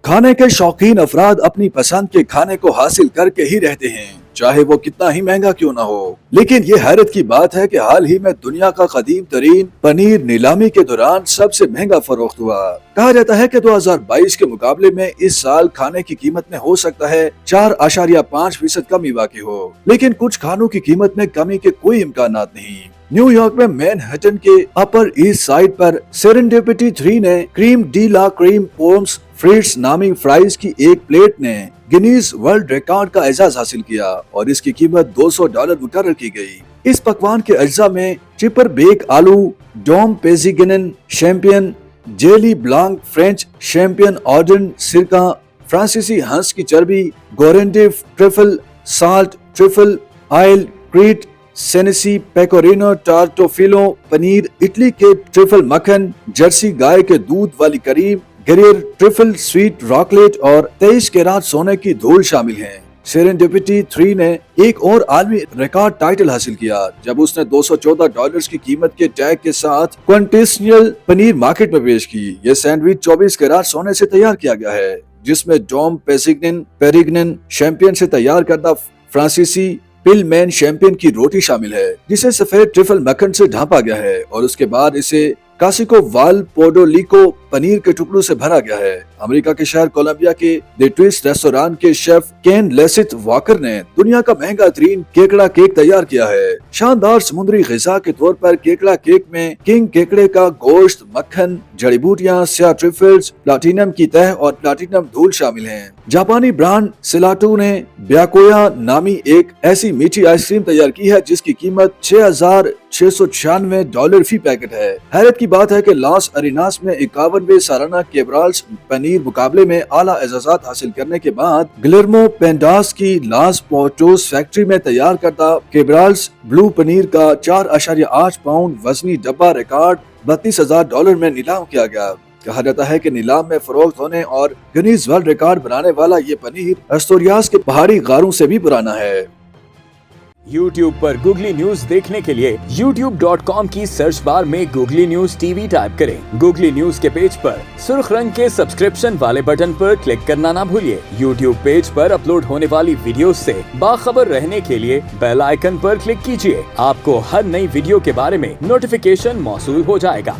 کھانے کے شوقین افراد اپنی پسند کے کھانے کو حاصل کر کے ہی رہتے ہیں، چاہے وہ کتنا ہی مہنگا کیوں نہ ہو۔ لیکن یہ حیرت کی بات ہے کہ حال ہی میں دنیا کا قدیم ترین پنیر نیلامی کے دوران سب سے مہنگا فروخت ہوا۔ کہا جاتا ہے کہ 2022 کے مقابلے میں اس سال کھانے کی قیمت میں ہو سکتا ہے 4.5% کمی واقع ہو، لیکن کچھ کھانوں کی قیمت میں کمی کے کوئی امکانات نہیں۔ نیو یارک میں مین ہٹن کے اپر ایسٹ سائڈ پر سیرنڈیپٹی 3 نے کریم ڈی لا کریم پومس فریٹس نامی فرائز کی ایک پلیٹ نے گنیز ورلڈ ریکارڈ کا اعزاز حاصل کیا اور اس کی قیمت $200 مقرر کی گئی۔ اس پکوان کے اجزاء میں چپر بیک آلو، ڈوم پیزیگنن شیمپین، جیلی بلانک فرینچ شیمپین آرڈن سرکہ، فرانسیسی ہنس کی چربی، گورینڈیف ٹرفل، سالٹ ٹرفل آئل، کریٹ سینیسی پیکورینو ٹارٹوفیلو پنیر، اٹلی کے ٹرفل مکھن، جرسی گائے کے دودھ والی کریم، گریر ٹرفل سویٹ راکلیٹ اور 23 کیرات سونے کی دھول شامل ہیں۔ سیرنڈیپٹی 3 نے ایک اور عالمی ریکارڈ ٹائٹل حاصل کیا جب اس نے $214 کی قیمت کے ٹیگ کے ساتھ کوئنٹیسنل پنیر مارکیٹ میں پیش کی۔ یہ سینڈوچ 24 کیرات سونے سے تیار کیا گیا ہے، جس میں ڈوم پیریگنن شیمپین سے تیار کردہ فرانسیسی پل مین شیمپین کی روٹی شامل ہے، جسے سفید ٹرفل مکھن سے ڈھانپا گیا ہے اور اس کے بعد اسے کاسیکو وال پوڈولیکو پنیر کے ٹکڑوں سے بھرا گیا ہے۔ امریکہ کے شہر کولمبیا کے دی ٹویسٹ ریسٹوران کے شیف کین لیسٹ واکر نے دنیا کا مہنگا ترین کیکڑا کیک تیار کیا ہے۔ شاندار سمندری غذا کے طور پر کیکڑا کیک میں کنگ کیکڑے کا گوشت، مکھن، جڑی بوٹیاں، سیاہ ٹرفلز، پلاٹینم کی تہ اور پلاٹینم دھول شامل ہیں۔ جاپانی برانڈ سیلاٹو نے بیاکویا نامی ایک ایسی میٹھی آئس کریم تیار کی ہے جس کی قیمت $6,696 فی پیکٹ ہے۔ حیرت کی بات ہے کہ لاس اریناس میں 51ویں سالانہ کیبرالس پنیر مقابلے میں اعلیٰ اعزازات حاصل کرنے کے بعد گلرمو پینڈاس کی لاس پوٹوس فیکٹری میں تیار کردہ کیبرالس بلو پنیر کا 4.8 پاؤنڈ وزنی ڈبہ ریکارڈ $32,000 میں نیلام کیا گیا۔ کہا جاتا ہے کہ نیلام میں فروخت ہونے اور گنیز ورلڈ ریکارڈ بنانے والا یہ پنیر استوریاس کے پہاڑی غاروں سے بھی پرانا ہے۔ YouTube پر گوگلی نیوز دیکھنے کے لیے youtube.com کی سرچ بار میں googly news T V type کریں۔ گوگلی نیوز کے پیج پر سرخ رنگ کے سبسکرپشن والے بٹن پر کلک کرنا نہ بھولیے۔ YouTube پیج پر اپلوڈ ہونے والی ویڈیوز سے باخبر رہنے کے لیے بیل آئیکن پر کلک کیجیے۔ آپ کو ہر نئی ویڈیو کے بارے میں نوٹیفیکیشن موصول ہو جائے گا۔